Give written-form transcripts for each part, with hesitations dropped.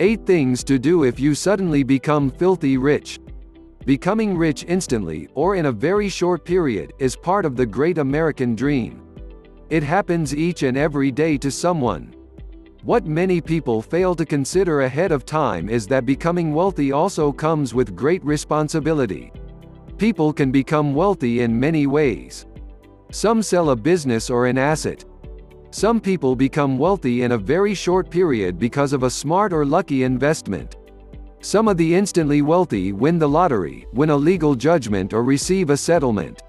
8 things to do if you suddenly become filthy rich. Becoming rich instantly, or in a very short period, is part of the great American dream. It happens each and every day to someone. What many people fail to consider ahead of time is that becoming wealthy also comes with great responsibility. People can become wealthy in many ways. Some sell a business or an asset. Some people become wealthy in a very short period because of a smart or lucky investment. Some of the instantly wealthy win the lottery, win a legal judgment, or receive a settlement.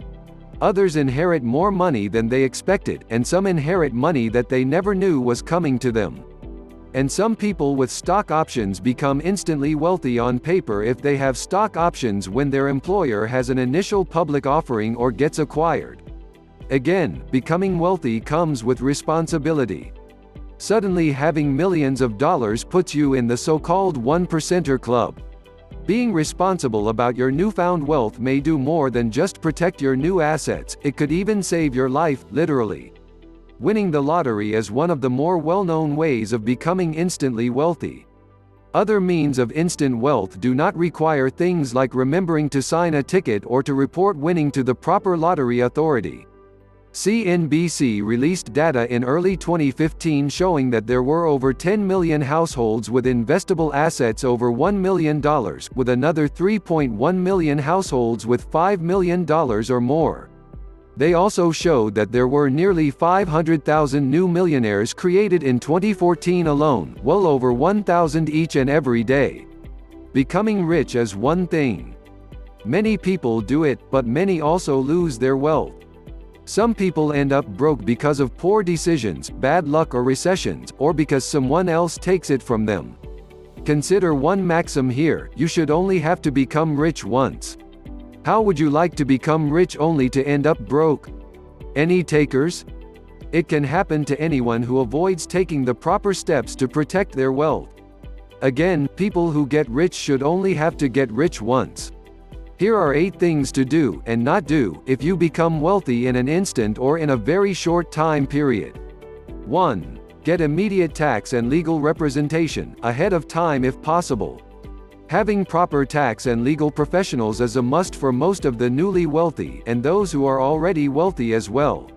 Others inherit more money than they expected, and some inherit money that they never knew was coming to them. And some people with stock options become instantly wealthy on paper if they have stock options when their employer has an initial public offering or gets acquired. Again, becoming wealthy comes with responsibility. Suddenly having millions of dollars puts you in the so-called 1%er club. Being responsible about your newfound wealth may do more than just protect your new assets, it could even save your life, literally. Winning the lottery is one of the more well-known ways of becoming instantly wealthy. Other means of instant wealth do not require things like remembering to sign a ticket or to report winning to the proper lottery authority. CNBC released data in early 2015 showing that there were over 10 million households with investable assets over $1 million, with another 3.1 million households with $5 million or more. They also showed that there were nearly 500,000 new millionaires created in 2014 alone, well over 1,000 each and every day. Becoming rich is one thing. Many people do it, but many also lose their wealth. Some people end up broke because of poor decisions, bad luck or recessions, or because someone else takes it from them. Consider one maxim here: you should only have to become rich once. How would you like to become rich only to end up broke? Any takers? It can happen to anyone who avoids taking the proper steps to protect their wealth. Again, people who get rich should only have to get rich once. Here are 8 things to do and not do if you become wealthy in an instant or in a very short time period. 1. Get immediate tax and legal representation, ahead of time if possible. Having proper tax and legal professionals is a must for most of the newly wealthy and those who are already wealthy as well.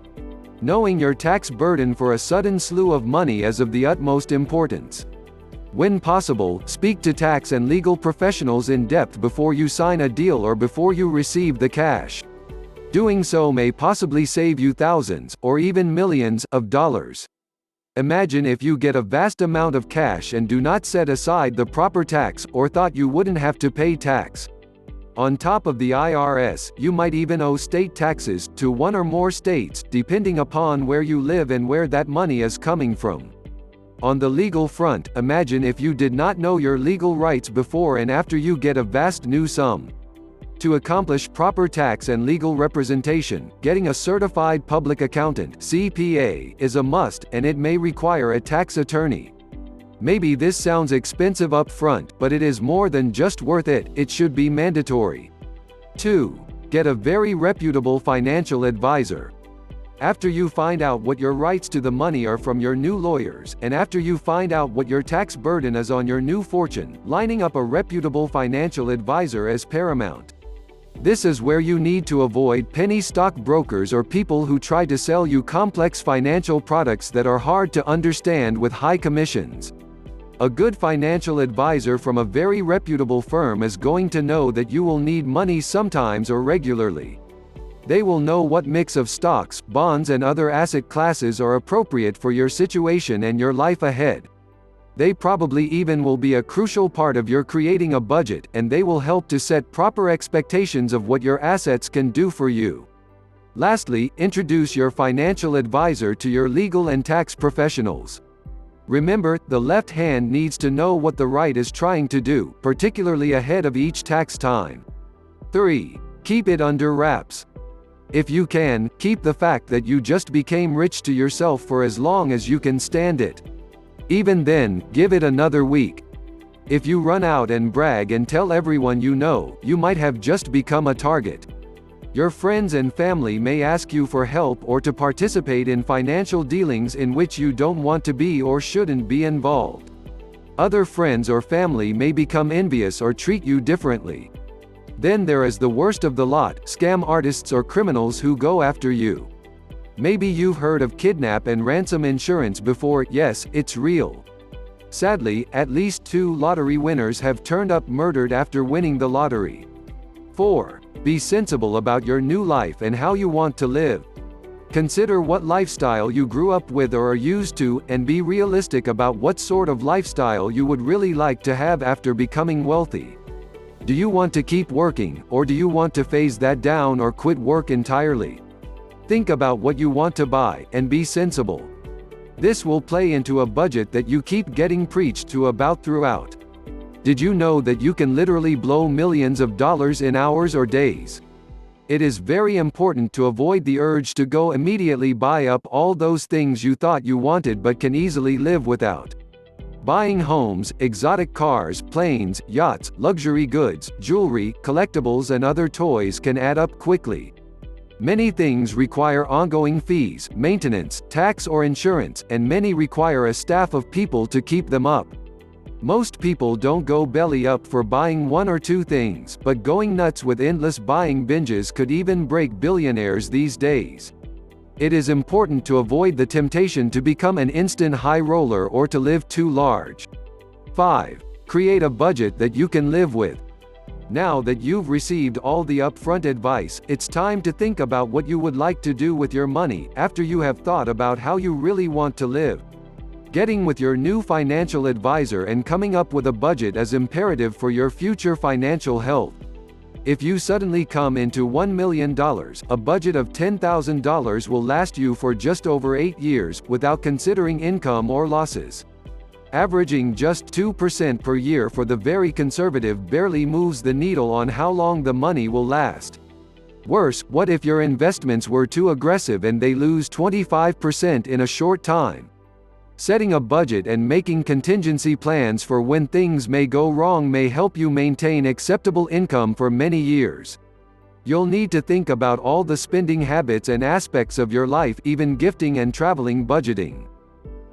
Knowing your tax burden for a sudden slew of money is of the utmost importance. When possible, speak to tax and legal professionals in depth before you sign a deal or before you receive the cash. Doing so may possibly save you thousands, or even millions, of dollars. Imagine if you get a vast amount of cash and do not set aside the proper tax, or thought you wouldn't have to pay tax. On top of the IRS, you might even owe state taxes to one or more states, depending upon where you live and where that money is coming from. On the legal front, imagine if you did not know your legal rights before and after you get a vast new sum. To accomplish proper tax and legal representation, getting a certified public accountant (CPA) is a must, and it may require a tax attorney. Maybe this sounds expensive up front, but it is more than just worth it, it should be mandatory. 2. Get a very reputable financial advisor. After you find out what your rights to the money are from your new lawyers, and after you find out what your tax burden is on your new fortune, lining up a reputable financial advisor is paramount. This is where you need to avoid penny stock brokers or people who try to sell you complex financial products that are hard to understand with high commissions. A good financial advisor from a very reputable firm is going to know that you will need money sometimes or regularly. They will know what mix of stocks, bonds and other asset classes are appropriate for your situation and your life ahead. They probably even will be a crucial part of your creating a budget, and they will help to set proper expectations of what your assets can do for you. Lastly, introduce your financial advisor to your legal and tax professionals. Remember, the left hand needs to know what the right is trying to do, particularly ahead of each tax time. 3. Keep it under wraps. If you can, keep the fact that you just became rich to yourself for as long as you can stand it. Even then, give it another week. If you run out and brag and tell everyone you know, you might have just become a target. Your friends and family may ask you for help or to participate in financial dealings in which you don't want to be or shouldn't be involved. Other friends or family may become envious or treat you differently. Then there is the worst of the lot, scam artists or criminals who go after you. Maybe you've heard of kidnap and ransom insurance before. Yes, it's real. Sadly, at least 2 lottery winners have turned up murdered after winning the lottery. 4. Be sensible about your new life and how you want to live. Consider what lifestyle you grew up with or are used to, and be realistic about what sort of lifestyle you would really like to have after becoming wealthy. Do you want to keep working, or do you want to phase that down or quit work entirely? Think about what you want to buy, and be sensible. This will play into a budget that you keep getting preached to about throughout. Did you know that you can literally blow millions of dollars in hours or days? It is very important to avoid the urge to go immediately buy up all those things you thought you wanted but can easily live without. Buying homes, exotic cars, planes, yachts, luxury goods, jewelry, collectibles and other toys can add up quickly. Many things require ongoing fees, maintenance, tax or insurance, and many require a staff of people to keep them up. Most people don't go belly up for buying 1 or 2 things, but going nuts with endless buying binges could even break billionaires these days. It is important to avoid the temptation to become an instant high roller or to live too large. 5. Create a budget that you can live with. Now that you've received all the upfront advice, it's time to think about what you would like to do with your money after you have thought about how you really want to live. Getting with your new financial advisor and coming up with a budget is imperative for your future financial health. If you suddenly come into $1 million, a budget of $10,000 will last you for just over 8 years, without considering income or losses. Averaging just 2% per year for the very conservative barely moves the needle on how long the money will last. Worse, what if your investments were too aggressive and they lose 25% in a short time? Setting a budget and making contingency plans for when things may go wrong may help you maintain acceptable income for many years. You'll need to think about all the spending habits and aspects of your life, even gifting and traveling budgeting.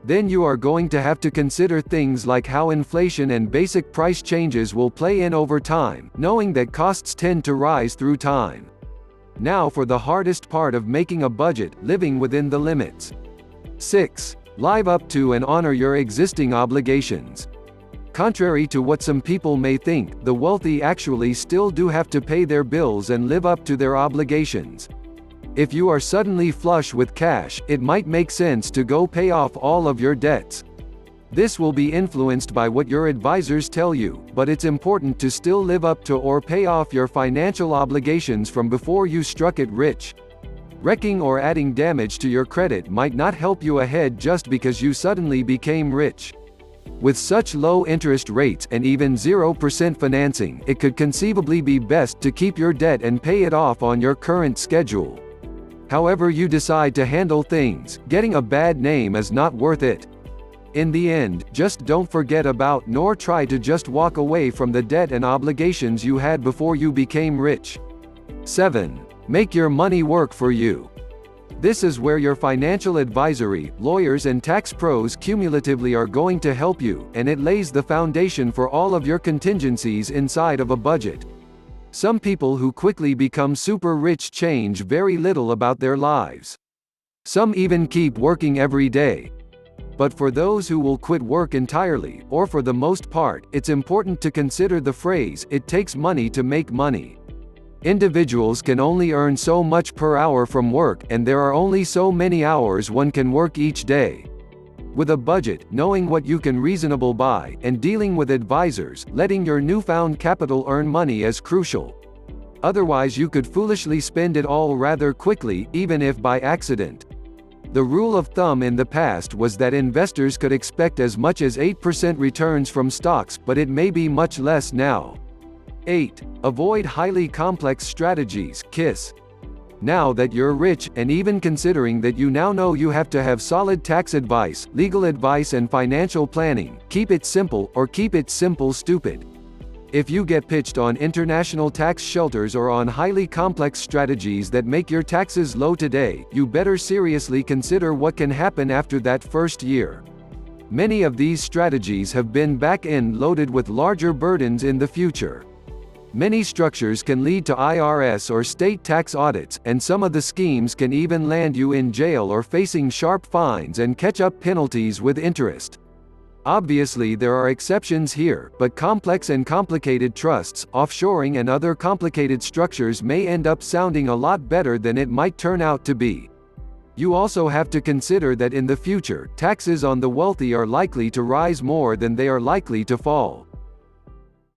Then you are going to have to consider things like how inflation and basic price changes will play in over time, knowing that costs tend to rise through time. Now for the hardest part of making a budget, living within the limits. 6. Live up to and honor your existing obligations. Contrary to what some people may think, the wealthy actually still do have to pay their bills and live up to their obligations. If you are suddenly flush with cash, it might make sense to go pay off all of your debts. This will be influenced by what your advisors tell you, but it's important to still live up to or pay off your financial obligations from before you struck it rich. Wrecking or adding damage to your credit might not help you ahead just because you suddenly became rich. With such low interest rates and even 0% financing, it could conceivably be best to keep your debt and pay it off on your current schedule. However you decide to handle things, getting a bad name is not worth it. In the end, just don't forget about nor try to just walk away from the debt and obligations you had before you became rich. 7. Make your money work for you. This is where your financial advisory, lawyers and tax pros cumulatively are going to help you, and it lays the foundation for all of your contingencies inside of a budget. Some people who quickly become super rich change very little about their lives. Some even keep working every day. But for those who will quit work entirely, or for the most part, it's important to consider the phrase, "It takes money to make money." Individuals can only earn so much per hour from work, and there are only so many hours one can work each day. With a budget, knowing what you can reasonably buy, and dealing with advisors, letting your newfound capital earn money is crucial. Otherwise you could foolishly spend it all rather quickly, even if by accident. The rule of thumb in the past was that investors could expect as much as 8% returns from stocks, but it may be much less now. 8. Avoid highly complex strategies, KISS. Now that you're rich, and even considering that you now know you have to have solid tax advice, legal advice and financial planning, keep it simple, or keep it simple stupid. If you get pitched on international tax shelters or on highly complex strategies that make your taxes low today, you better seriously consider what can happen after that first year. Many of these strategies have been back-end loaded with larger burdens in the future. Many structures can lead to IRS or state tax audits, and some of the schemes can even land you in jail or facing sharp fines and catch-up penalties with interest. Obviously there are exceptions here, but complex and complicated trusts, offshoring and other complicated structures may end up sounding a lot better than it might turn out to be. You also have to consider that in the future, taxes on the wealthy are likely to rise more than they are likely to fall.